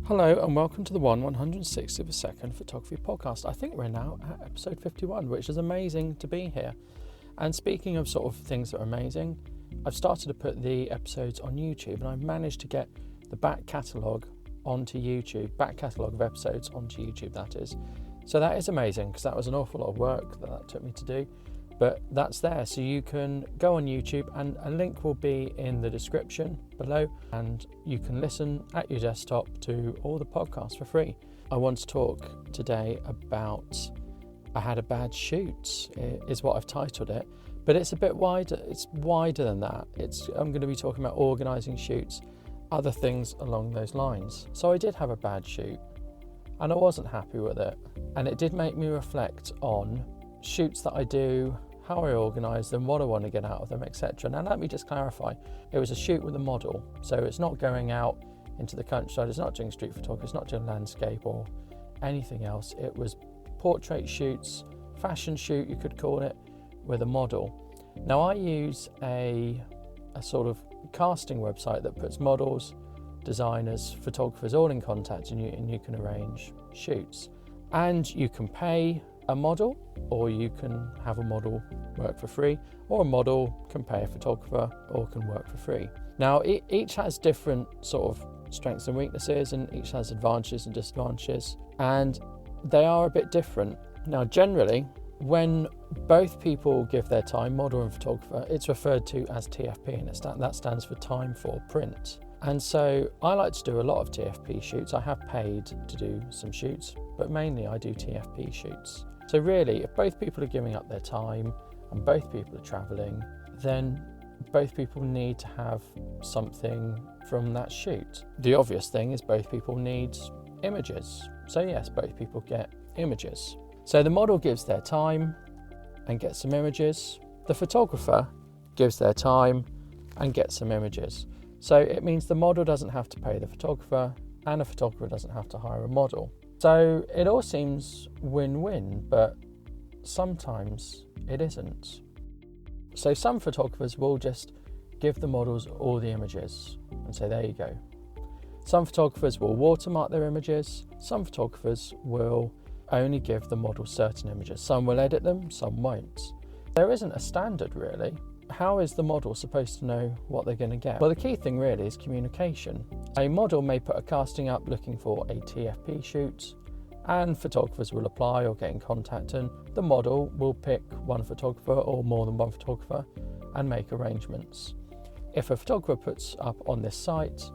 Hello and welcome to the 160th of a second photography podcast. I think we're now at episode 51, which is amazing to be here. And speaking of sort of things that are amazing, I've started to put the episodes on YouTube and I've managed to get the back catalogue onto YouTube, back catalogue of episodes onto YouTube, that is. So that is amazing because that was an awful lot of work that took me to do. But that's there, so you can go on YouTube and a link will be in the description below and you can listen at your desktop to all the podcasts for free. I want to talk today about I had a bad shoot, is what I've titled it, but it's a bit wider, it's wider than that. I'm going to be talking about organising shoots, other things along those lines. So I did have a bad shoot and I wasn't happy with it, and it did make me reflect on shoots that I do, how I organise them, what I want to get out of them, etc. Now let me just clarify, it was a shoot with a model, so it's not going out into the countryside, it's not doing street photography, it's not doing landscape or anything else. It was portrait shoots, fashion shoot you could call it, with a model. Now I use a sort of casting website that puts models, designers, photographers all in contact, and you can arrange shoots. And you can pay a model, or you can have a model work for free, or a model can pay a photographer or can work for free. Now each has different sort of strengths and weaknesses, and each has advantages and disadvantages, and they are a bit different. Now generally, when both people give their time, model and photographer, it's referred to as TFP, and that stands for time for print. And so I like to do a lot of TFP shoots. I have paid to do some shoots, but mainly I do TFP shoots. So really, if both people are giving up their time and both people are travelling, then both people need to have something from that shoot. The obvious thing is both people need images. So yes, both people get images. So the model gives their time and gets some images. The photographer gives their time and gets some images. So it means the model doesn't have to pay the photographer and the photographer doesn't have to hire a model. So it all seems win-win, but sometimes it isn't. So some photographers will just give the models all the images and say, there you go. Some photographers will watermark their images. Some photographers will only give the model certain images. Some will edit them, some won't. There isn't a standard really. How is the model supposed to know what they're going to get? Well, the key thing really is communication. A model may put a casting up looking for a TFP shoot, and photographers will apply or get in contact, and the model will pick one photographer or more than one photographer and make arrangements. If a photographer puts up on this site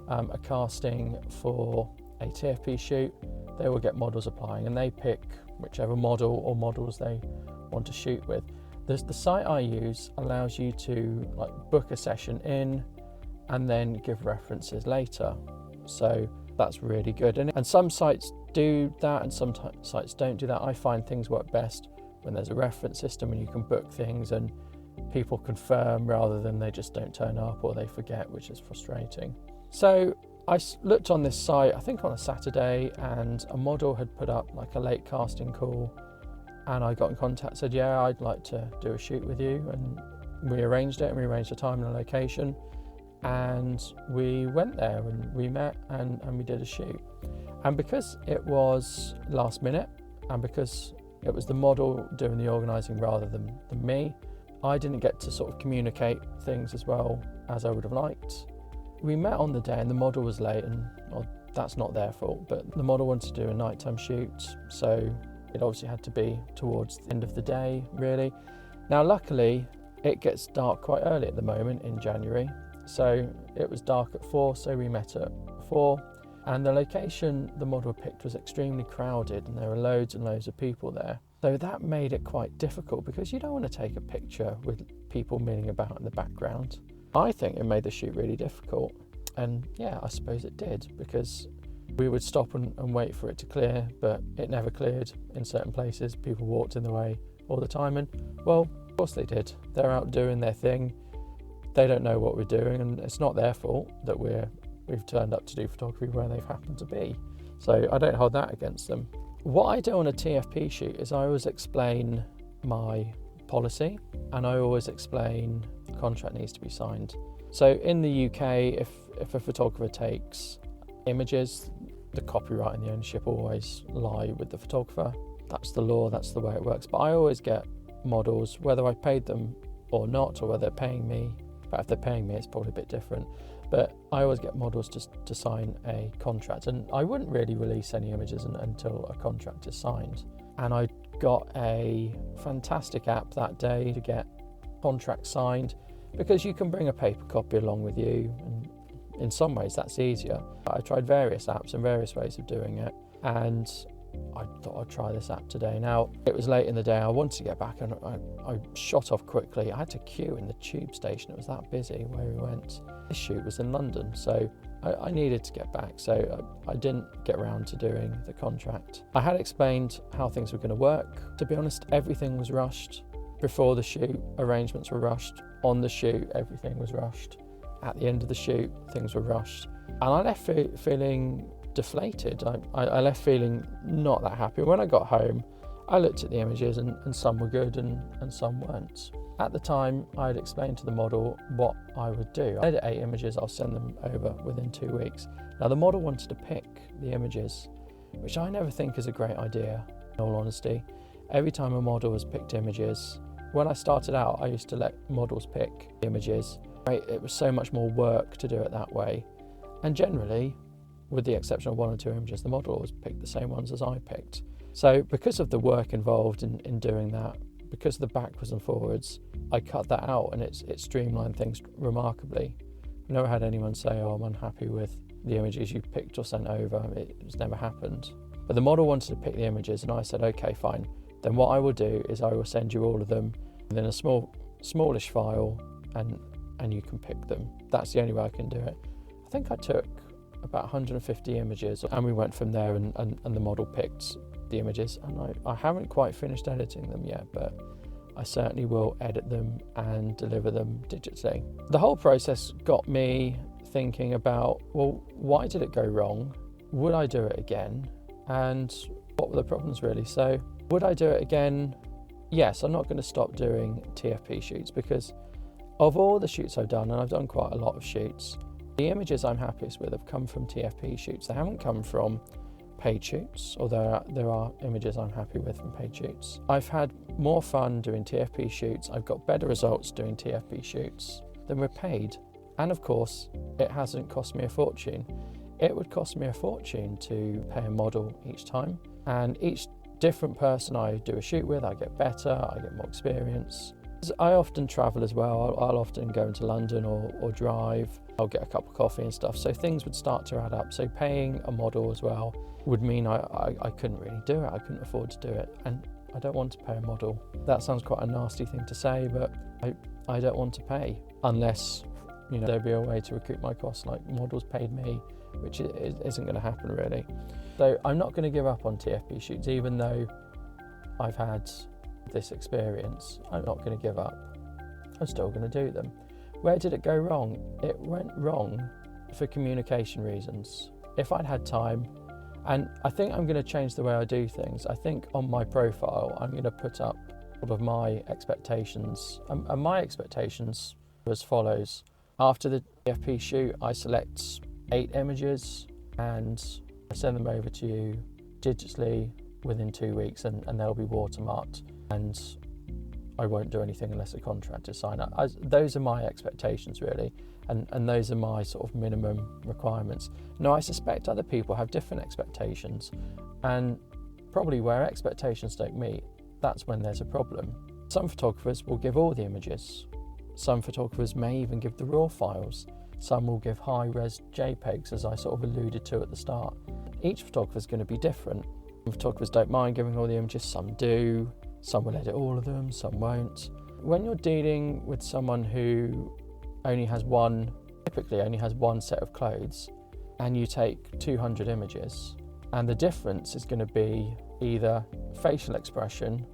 a casting for a TFP shoot, they will get models applying and they pick whichever model or models they want to shoot with. The site I use allows you to book a session in and then give references later. So that's really good. And some sites do that and some sites don't do that. I find things work best when there's a reference system and you can book things and people confirm rather than they just don't turn up or they forget, which is frustrating. So I looked on this site, I think on a Saturday, and a model had put up a late casting call. And I got in contact, said, yeah, I'd like to do a shoot with you. And we arranged it, and we arranged a time and a location. And we went there and we met and we did a shoot. And because it was last minute and because it was the model doing the organising rather than me, I didn't get to sort of communicate things as well as I would have liked. We met on the day and the model was late, and that's not their fault, but the model wanted to do a nighttime shoot. So it obviously had to be towards the end of the day, really. Now, luckily, it gets dark quite early at the moment in January. So it was dark at 4, so we met at 4. And the location the model picked was extremely crowded and there were loads and loads of people there. So that made it quite difficult because you don't want to take a picture with people milling about in the background. I think it made the shoot really difficult. And yeah, I suppose it did, because we would stop and wait for it to clear, but it never cleared in certain places. People walked in the way all the time, and well, of course they did. They're out doing their thing. They don't know what we're doing, and it's not their fault that we've turned up to do photography where they've happened to be. So I don't hold that against them. What I do on a TFP shoot is I always explain my policy, and I always explain the contract needs to be signed. So in the UK, if a photographer takes images, the copyright and the ownership always lie with the photographer. That's the law, that's the way it works. But I always get models, whether I paid them or not, or whether they're paying me. But if they're paying me, it's probably a bit different. But I always get models to sign a contract, and I wouldn't really release any images until a contract is signed. And I got a fantastic app that day to get contracts signed, because you can bring a paper copy along with you, and in some ways that's easier. I tried various apps and various ways of doing it, and I thought I'd try this app today. Now, it was late in the day, I wanted to get back, and I shot off quickly. I had to queue in the tube station, it was that busy where we went. This shoot was in London, so I needed to get back, so I didn't get around to doing the contract. I had explained how things were going to work. To be honest, everything was rushed. Before the shoot, arrangements were rushed. On the shoot, everything was rushed. At the end of the shoot, things were rushed. And I left feeling deflated. I left feeling not that happy. When I got home, I looked at the images, and some were good and some weren't. At the time, I had explained to the model what I would do. I edit 8 images, I'll send them over within 2 weeks. Now, the model wanted to pick the images, which I never think is a great idea, in all honesty. Every time a model has picked images, when I started out, I used to let models pick images. It was so much more work to do it that way. And generally, with the exception of 1 or 2 images, the model always picked the same ones as I picked. So because of the work involved in doing that, because of the backwards and forwards, I cut that out, and it streamlined things remarkably. I've never had anyone say, oh, I'm unhappy with the images you picked or sent over. It's never happened. But the model wanted to pick the images, and I said, okay, fine. Then what I will do is I will send you all of them in a smallish file, and you can pick them. That's the only way I can do it. I think I took about 150 images, and we went from there, and the model picked the images, and I haven't quite finished editing them yet, but I certainly will edit them and deliver them digitally. The whole process got me thinking about, well, why did it go wrong? Would I do it again? And what were the problems really? So would I do it again? Yes, I'm not going to stop doing TFP shoots, because of all the shoots I've done, and I've done quite a lot of shoots, the images I'm happiest with have come from TFP shoots. They haven't come from paid shoots, although there are images I'm happy with from paid shoots. I've had more fun doing TFP shoots. I've got better results doing TFP shoots than with paid. And of course, it hasn't cost me a fortune. It would cost me a fortune to pay a model each time. And each different person I do a shoot with, I get better, I get more experience. I often travel as well. I'll often go into London or drive. I'll get a cup of coffee and stuff. So things would start to add up. So paying a model as well would mean I couldn't really do it. I couldn't afford to do it. And I don't want to pay a model. That sounds quite a nasty thing to say, but I don't want to pay unless, there'd be a way to recoup my costs like models paid me, which isn't going to happen really. So I'm not going to give up on TFP shoots, even though I've had this experience. I'm not going to give up. I'm still going to do them. Where did it go wrong? It went wrong for communication reasons. If I'd had time, and I think I'm going to change the way I do things. I think on my profile, I'm going to put up all of my expectations. And my expectations are as follows. After the TFP shoot, I select 8 images and I send them over to you digitally within 2 weeks, and they'll be watermarked. And I won't do anything unless a contract is signed. Those are my expectations really, and those are my sort of minimum requirements. Now, I suspect other people have different expectations, and probably where expectations don't meet, that's when there's a problem. Some photographers will give all the images. Some photographers may even give the raw files. Some will give high-res JPEGs, as I sort of alluded to at the start. Each photographer is going to be different. Some photographers don't mind giving all the images, some do. Some will edit all of them, some won't. When you're dealing with someone who typically only has one set of clothes, and you take 200 images, and the difference is going to be either facial expression,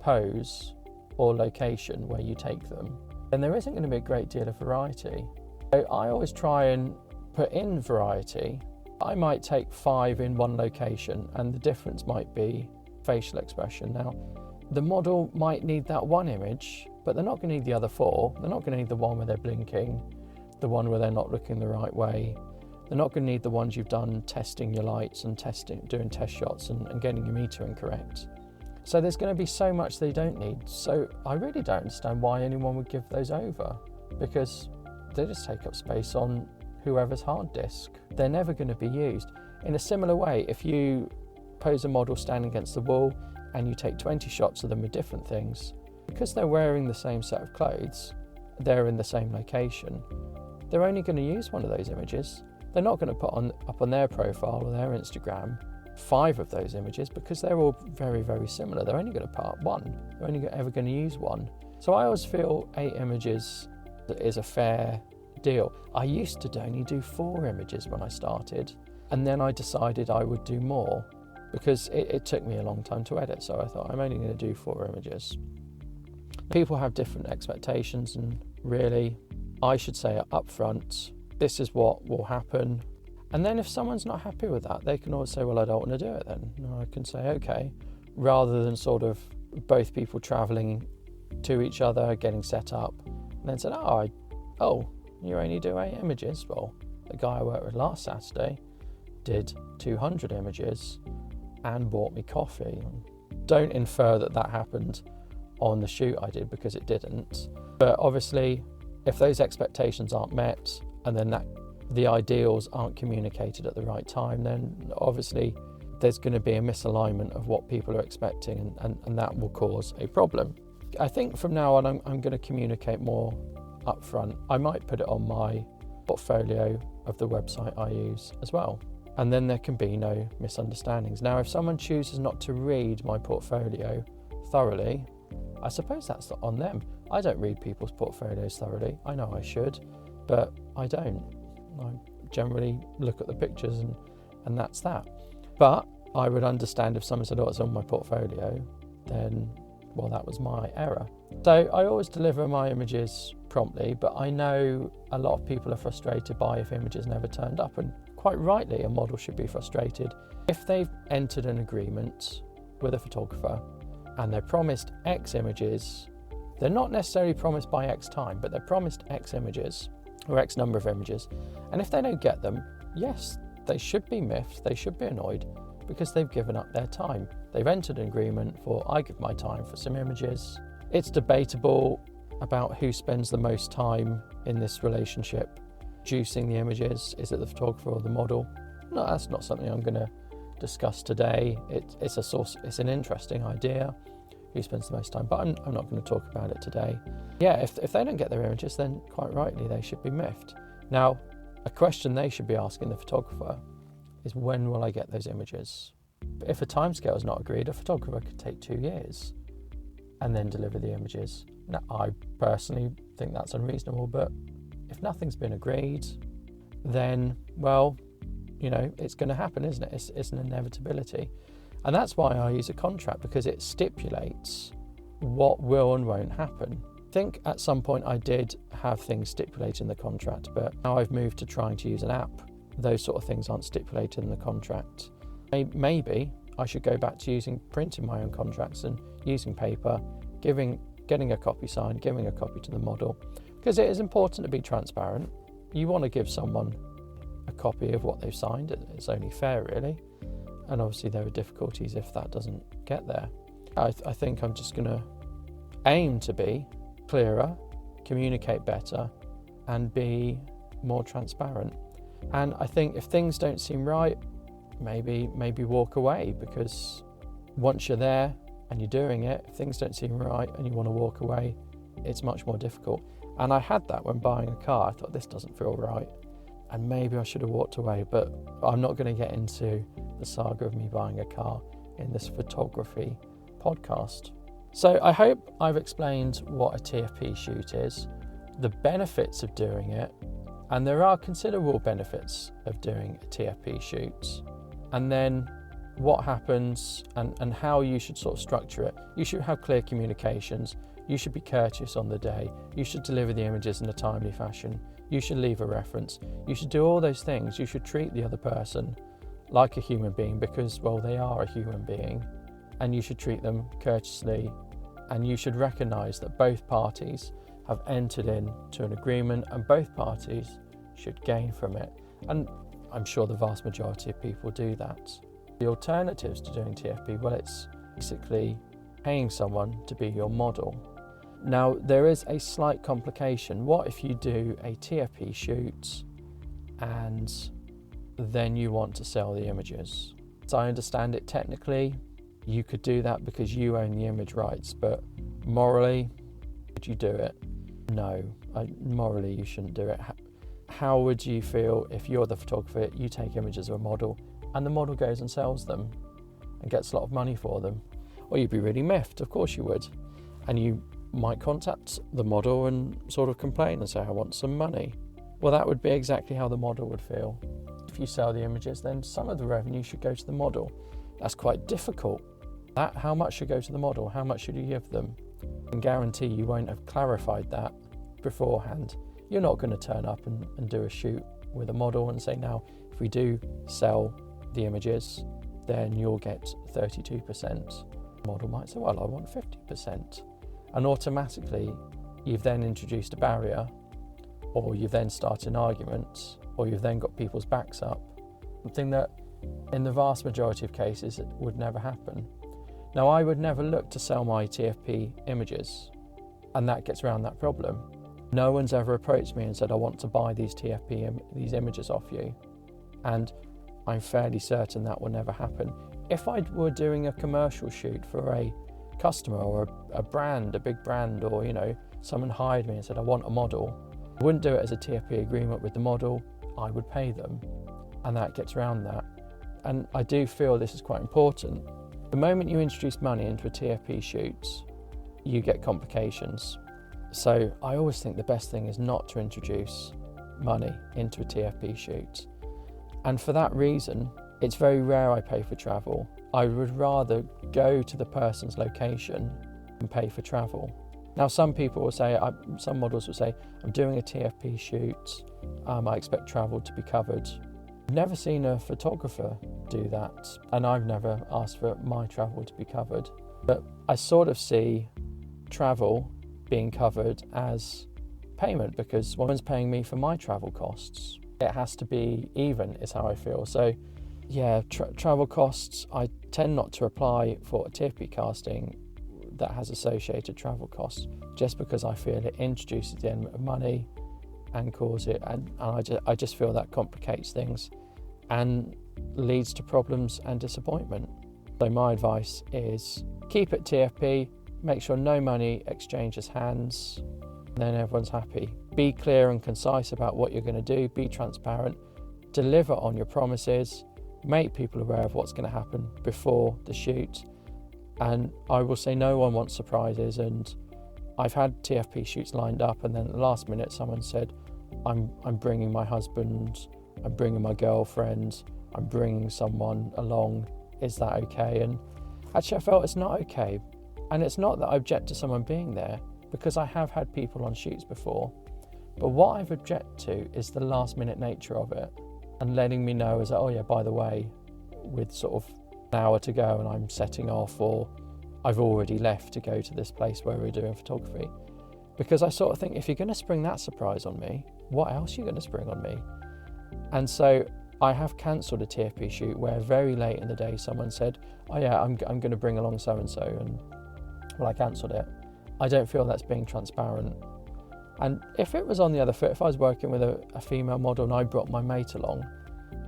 pose, or location where you take them, then there isn't going to be a great deal of variety. So I always try and put in variety. I might take 5 in one location, and the difference might be facial expression. Now, the model might need that one image, but they're not going to need the other 4. They're not going to need the one where they're blinking, the one where they're not looking the right way, They're not going to need the ones you've done testing your lights and doing test shots and getting your metering correct. So there's going to be so much they don't need. So I really don't understand why anyone would give those over, because they just take up space on whoever's hard disk. They're never going to be used. In a similar way, if you pose a model standing against the wall and you take 20 shots of them with different things, because they're wearing the same set of clothes, they're in the same location, they're only going to use one of those images. They're not going to put up on their profile or their Instagram 5 of those images, because they're all very, very similar. They're only going to put up one. They're only ever going to use one. So I always feel 8 images is a fair deal. I used to only do 4 images when I started, and then I decided I would do more because it took me a long time to edit. So I thought, I'm only going to do 4 images. People have different expectations, and really, I should say up front, this is what will happen. And then if someone's not happy with that, they can always say, well, I don't want to do it then. And I can say, okay, rather than sort of both people travelling to each other, getting set up, and then said, oh, you only do 8 images? Well, the guy I worked with last Saturday did 200 images and bought me coffee. Don't infer that happened on the shoot I did, because it didn't. But obviously, if those expectations aren't met, and then the ideals aren't communicated at the right time, then obviously there's going to be a misalignment of what people are expecting, and that will cause a problem. I think from now on, I'm going to communicate more upfront. I might put it on my portfolio of the website I use as well, and then there can be no misunderstandings. Now, if someone chooses not to read my portfolio thoroughly, I suppose that's on them. I don't read people's portfolios thoroughly. I know I should, but I don't. I generally look at the pictures and that's that. But I would understand if someone said, oh, it's on my portfolio, then, well, that was my error. So I always deliver my images promptly, but I know a lot of people are frustrated by if images never turned up, and quite rightly, a model should be frustrated. If they've entered an agreement with a photographer and they're promised X images, they're not necessarily promised by X time, but they're promised X images or X number of images. And if they don't get them, yes, they should be miffed, they should be annoyed, because they've given up their time. They've entered an agreement for, I give my time for some images. It's debatable about who spends the most time in this relationship producing the images. Is it the photographer or the model? No, that's not something I'm going to discuss today. It's an interesting idea, who spends the most time, but I'm not going to talk about it today. Yeah, if they don't get their images, then quite rightly they should be miffed. Now, a question they should be asking the photographer is, when will I get those images? But if a timescale is not agreed, a photographer could take 2 years and then deliver the images. Now, I personally think that's unreasonable, but if nothing's been agreed, then, well, it's going to happen, isn't it? It's an inevitability. And that's why I use a contract, because it stipulates what will and won't happen. I think at some point I did have things stipulated in the contract, but now I've moved to trying to use an app. Those sort of things aren't stipulated in the contract. Maybe I should go back to printing my own contracts and using paper, getting a copy signed, giving a copy to the model, because it is important to be transparent. You want to give someone a copy of what they've signed. It's only fair, really. And obviously there are difficulties if that doesn't get there. I think I'm just going to aim to be clearer, communicate better, and be more transparent. And I think if things don't seem right, maybe walk away, because once you're there and you're doing it, if things don't seem right and you want to walk away, it's much more difficult. And I had that when buying a car. I thought, this doesn't feel right, and maybe I should have walked away, but I'm not going to get into the saga of me buying a car in this photography podcast. So I hope I've explained what a TFP shoot is, the benefits of doing it, and there are considerable benefits of doing a TFP shoot, and then what happens and how you should sort of structure it. You should have clear communications. You should be courteous on the day. You should deliver the images in a timely fashion. You should leave a reference. You should do all those things. You should treat the other person like a human being, because, well, they are a human being, and you should treat them courteously, and you should recognise that both parties have entered into an agreement and both parties should gain from it. And I'm sure the vast majority of people do that. The alternatives to doing TFP, well, it's basically paying someone to be your model. Now, there is a slight complication. What if you do a TFP shoot and then you want to sell the images? As I understand it, technically, you could do that because you own the image rights, but morally, would you do it? No, morally you shouldn't do it. How would you feel if you're the photographer, you take images of a model and the model goes and sells them and gets a lot of money for them? Well, you'd be really miffed, of course you would. And you might contact the model and sort of complain and say, I want some money. Well, that would be exactly how the model would feel. If you sell the images, then some of the revenue should go to the model. That's quite difficult. How much should go to the model? How much should you give them? I can guarantee you won't have clarified that beforehand. You're not going to turn up and do a shoot with a model and say, now, if we do sell the images, then you'll get 32%. The model might say, well, I want 50%. And automatically, you've then introduced a barrier, or you've then started an argument, or you've then got people's backs up. Something that, in the vast majority of cases, it would never happen. Now, I would never look to sell my TFP images, and that gets around that problem. No one's ever approached me and said, I want to buy these these images off you. And I'm fairly certain that will never happen. If I were doing a commercial shoot for a customer or a brand, a big brand, or, someone hired me and said, I want a model, I wouldn't do it as a TFP agreement with the model. I would pay them, and that gets around that. And I do feel this is quite important. The moment you introduce money into a TFP shoot, you get complications. So I always think the best thing is not to introduce money into a TFP shoot. And for that reason, it's very rare I pay for travel. I would rather go to the person's location and pay for travel. Now, some people will say, some models will say, I'm doing a TFP shoot, I expect travel to be covered. I've never seen a photographer do that, and I've never asked for my travel to be covered. But I sort of see travel being covered as payment, because one's paying me for my travel costs. It has to be even, is how I feel. So yeah, travel costs, I tend not to apply for a TFP casting that has associated travel costs, just because I feel it introduces the element of money and I just feel that complicates things and leads to problems and disappointment. So my advice is keep it TFP, make sure no money exchanges hands, and then everyone's happy. Be clear and concise about what you're going to do, be transparent, deliver on your promises, make people aware of what's going to happen before the shoot. And I will say no one wants surprises, and I've had TFP shoots lined up and then at the last minute someone said, I'm bringing my husband, I'm bringing my girlfriend, I'm bringing someone along, is that okay? And actually I felt it's not okay. And it's not that I object to someone being there, because I have had people on shoots before. But what I've objected to is the last minute nature of it, and letting me know as, oh yeah, by the way, with sort of an hour to go and I'm setting off, or I've already left to go to this place where we're doing photography. Because I sort of think, if you're going to spring that surprise on me, what else are you going to spring on me? And so I have cancelled a TFP shoot where very late in the day someone said, oh yeah, I'm going to bring along so-and-so, and well, I cancelled it. I don't feel that's being transparent. And if it was on the other foot, if I was working with a female model and I brought my mate along,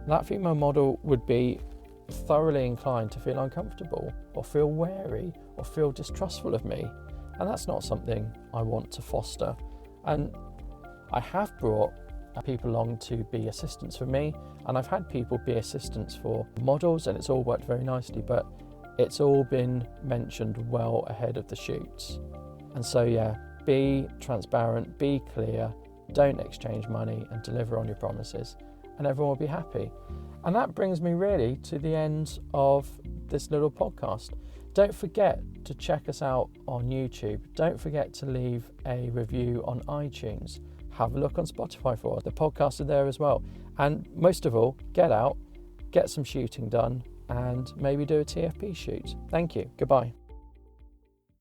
that female model would be thoroughly inclined to feel uncomfortable or feel wary or feel distrustful of me. And that's not something I want to foster. And I have brought people along to be assistants for me, and I've had people be assistants for models, and it's all worked very nicely, but it's all been mentioned well ahead of the shoots. And so yeah, be transparent, be clear, don't exchange money, and deliver on your promises, and everyone will be happy. And that brings me really to the end of this little podcast. Don't forget to check us out on YouTube. Don't forget to leave a review on iTunes. Have a look on Spotify for us. The podcasts are there as well. And most of all, get out, get some shooting done, and maybe do a TFP shoot. Thank you. Goodbye.